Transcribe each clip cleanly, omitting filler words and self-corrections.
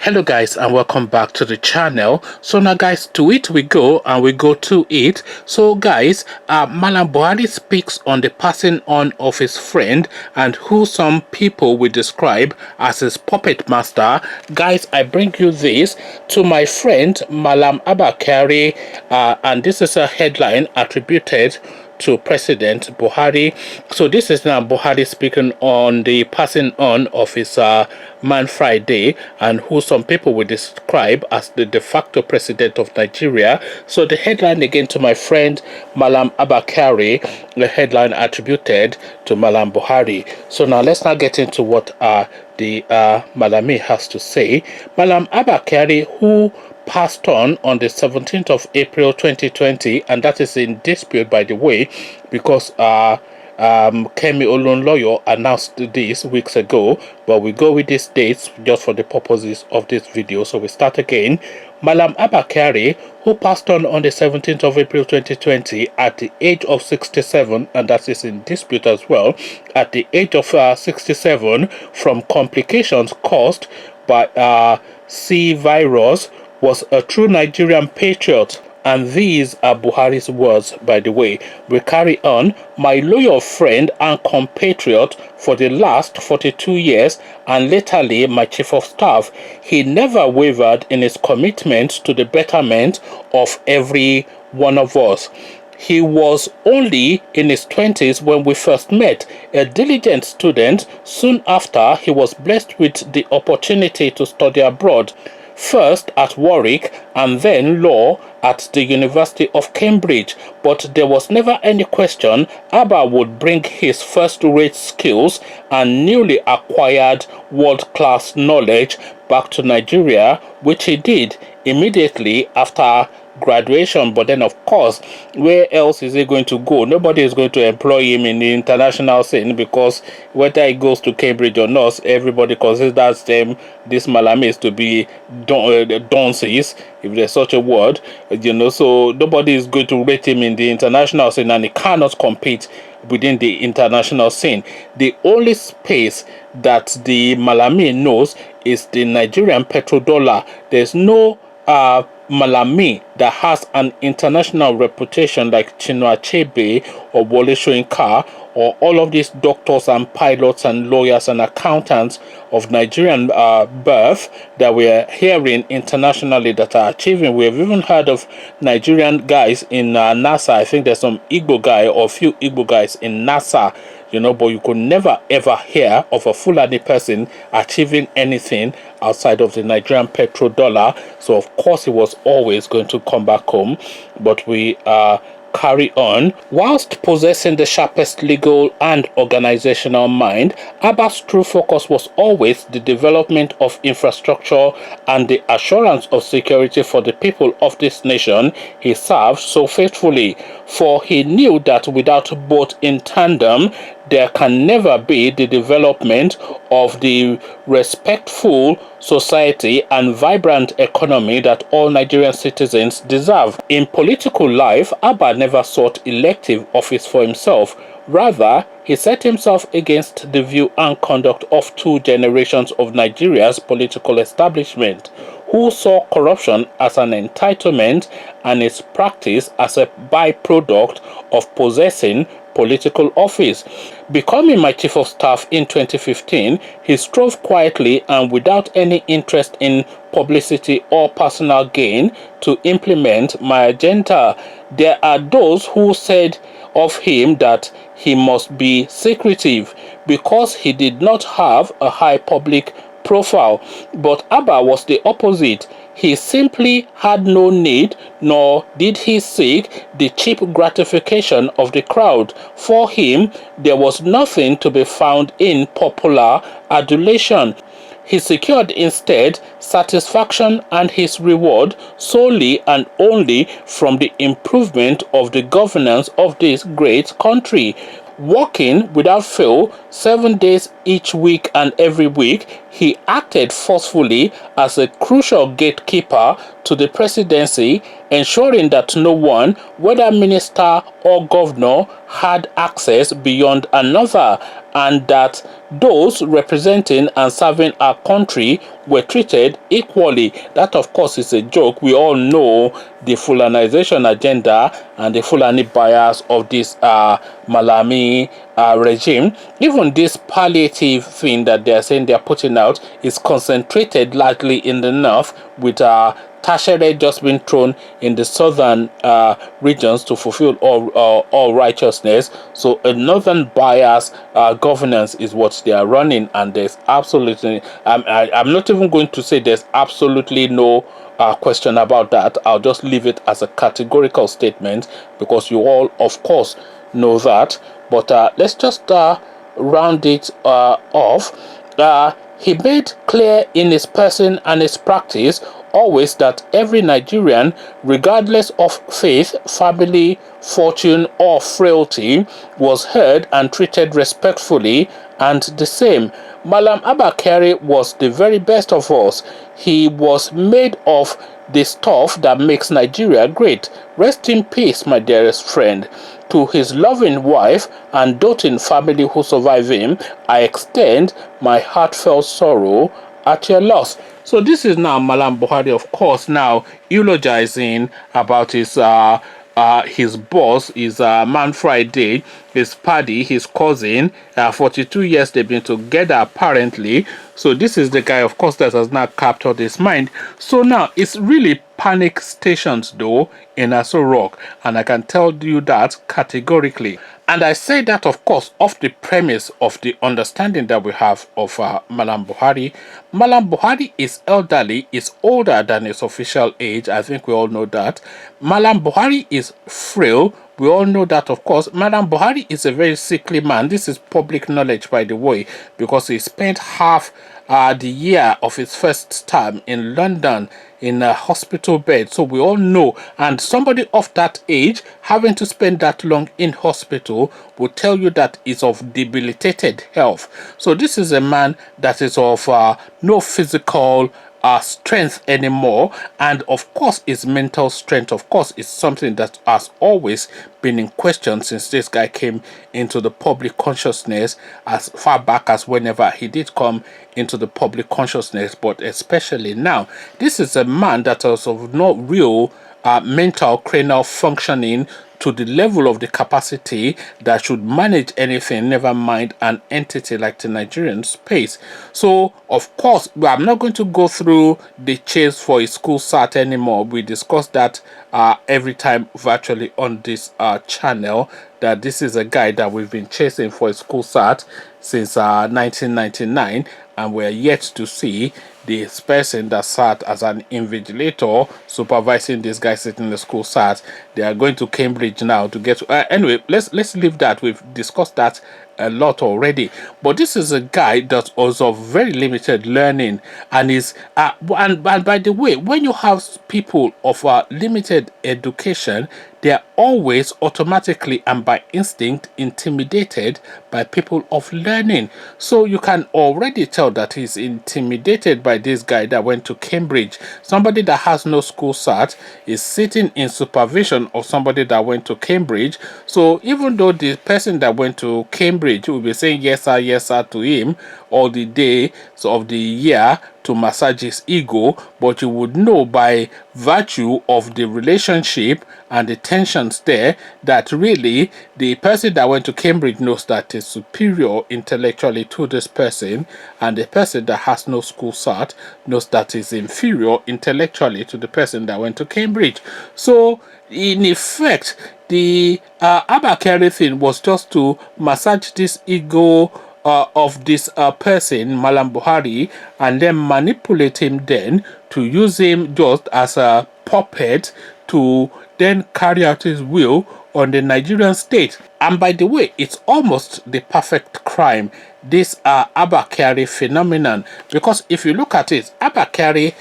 Hello guys, and welcome back to the channel. So now guys, to it we go, and we go to it. So guys, Mallam Buhari speaks on the passing on of his friend, and who some people will describe as his puppet master. Guys, I bring you this to my friend Mallam Abba Kyari, and this is a headline attributed to President Buhari. So this is now Buhari speaking on the passing on of his man Friday, and who some people will describe as the de facto president of Nigeria. So the headline again to my friend Mallam Abba Kyari, the headline attributed to Mallam Buhari. So now let's now get into what the Malami has to say. Mallam Abba Kyari, who passed on the 17th of April 2020, and that is in dispute, by the way, because Kemi Olunloyo announced this weeks ago, but we go with these dates just for the purposes of this video. So we start again. Mallam Abba Kyari, who passed on the 17th of April 2020 at the age of 67, and that is in dispute as well, at the age of 67 from complications caused by C virus, was a true Nigerian patriot. And these are Buhari's words, by the way. We carry on. My loyal friend and compatriot for the last 42 years, and latterly my chief of staff, he never wavered in his commitment to the betterment of every one of us. He was only in his 20s when we first met, a diligent student. Soon after, he was blessed with the opportunity to study abroad, first at Warwick and then law at the University of Cambridge. But there was never any question Abba would bring his first-rate skills and newly acquired world-class knowledge back to Nigeria, which he did immediately after graduation. But then, of course, where else is he going to go? Nobody is going to employ him in the international scene, because whether he goes to Cambridge or not, everybody considers them, these Malamis, to be dunces, if there's such a word, so nobody is going to rate him in the international scene, and he cannot compete within the international scene. The only space that the Malami knows is the Nigerian petrodollar. There's no Malami that has an international reputation like Chinua Achebe or Wole Soyinka, or all of these doctors and pilots and lawyers and accountants of Nigerian birth that we are hearing internationally that are achieving. We have even heard of Nigerian guys in NASA. I think there's some Igbo guy or few Igbo guys in NASA, but you could never ever hear of a Fulani person achieving anything outside of the Nigerian petrodollar. So of course he was always going to come back home, but we carry on. Whilst possessing the sharpest legal and organizational mind, Abba's true focus was always the development of infrastructure and the assurance of security for the people of this nation he served so faithfully. For he knew that without both in tandem, there can never be the development of the respectful society and vibrant economy that all Nigerian citizens deserve. In political life, Abba never sought elective office for himself. Rather, he set himself against the view and conduct of two generations of Nigeria's political establishment, who saw corruption as an entitlement and its practice as a byproduct of possessing political office. Becoming my chief of staff in 2015, he strove quietly and without any interest in publicity or personal gain to implement my agenda. There are those who said of him that he must be secretive because he did not have a high public profile, but Abba was the opposite. He simply had no need, nor did he seek the cheap gratification of the crowd. For him, there was nothing to be found in popular adulation. He secured instead satisfaction and his reward solely and only from the improvement of the governance of this great country. Working without fail 7 days each week and every week, he acted forcefully as a crucial gatekeeper to the presidency, ensuring that no one, whether minister or governor, had access beyond another, and that those representing and serving our country were treated equally. That, of course, is a joke. We all know the Fulanization agenda and the Fulani bias of this Malami regime. Even this palliative thing that they are saying they are putting out is concentrated largely in the north, with tertiary just being thrown in the southern regions to fulfill all righteousness. So a northern bias governance is what they are running, and there's absolutely I'm not even going to say there's absolutely no question about that. I'll just leave it as a categorical statement, because you all, of course, know that. But let's just round it off. He made clear in his person and his practice always that every Nigerian, regardless of faith, family, fortune, or frailty, was heard and treated respectfully and the same. Mallam Abba Kyari was the very best of us. He was made of the stuff that makes Nigeria great. Rest in peace, my dearest friend. To his loving wife and doting family who survive him, I extend my heartfelt sorrow at your loss. So this is now Mallam Buhari, of course, now eulogizing about his boss, his man Friday, his paddy, his cousin. 42 years they've been together apparently. So this is the guy, of course, that has now captured his mind. So now it's really panic stations though in Aso Rock, and I can tell you that categorically. And I say that, of course, off the premise of the understanding that we have of Mallam Buhari. Mallam Buhari is elderly, is older than his official age. I think we all know that. Mallam Buhari is frail. We all know that, of course. Mallam Buhari is a very sickly man. This is public knowledge, by the way, because he spent half the year of his first term in London in a hospital bed. So we all know, and somebody of that age having to spend that long in hospital will tell you that is of debilitated health. So this is a man that is of no physical strength anymore, and of course his mental strength, of course, is something that has always been in question since this guy came into the public consciousness, as far back as whenever he did come into the public consciousness, but especially now. This is a man that is of no real mental cranial functioning to the level of the capacity that should manage anything, never mind an entity like the Nigerian space. So, of course, I'm not going to go through the chase for a school sat anymore. We discuss that every time virtually on this channel, that this is a guy that we've been chasing for a school sat since 1999, and we're yet to see this person that sat as an invigilator supervising this guy sitting in the school sat. They are going to Cambridge now to get anyway, let's leave that. We've discussed that a lot already. But this is a guy that also of very limited learning, and is and by the way, when you have people of limited education, they are always automatically and by instinct intimidated by people of learning. So you can already tell that he's intimidated by this guy that went to Cambridge. Somebody that has no school cert is sitting in supervision of somebody that went to Cambridge. So even though the person that went to Cambridge will be saying yes sir to him all the days of the year to massage his ego, but you would know by virtue of the relationship and the tensions there that really the person that went to Cambridge knows that is superior intellectually to this person, and the person that has no school cert knows that is inferior intellectually to the person that went to Cambridge. So in effect, the Abba Kyari thing was just to massage this ego of this person, Mallam Buhari, and then manipulate him then to use him just as a puppet to then carry out his will on the Nigerian state. And by the way, it's almost the perfect crime, this Abba Kyari phenomenon, because if you look at it, Abba Kyari,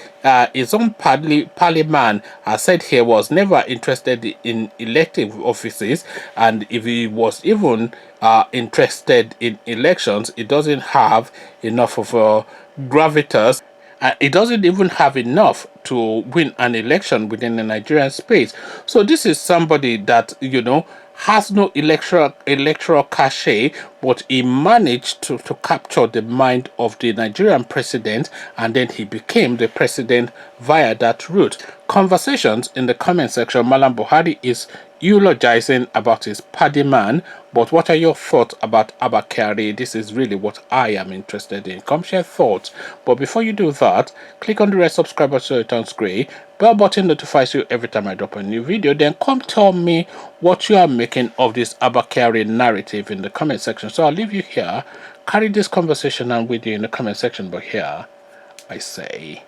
his own parliament, said he was never interested in elective offices, and if he was even interested in elections, it doesn't have enough of a gravitas. It doesn't even have enough to win an election within the Nigerian space. So this is somebody that, has no electoral cachet, but he managed to capture the mind of the Nigerian president, and then he became the president via that route. Conversations in the comment section. Mallam Buhari is eulogizing about his paddy man, but what are your thoughts about Abba Kyari? This is really what I am interested in. Come share thoughts. But before you do that, click on the red subscribe button so it turns gray. Bell button notifies you every time I drop a new video. Then come tell me what you are making of this Abba Kyari narrative in the comment section. So I'll leave you here. Carry this conversation on with you in the comment section. But here I say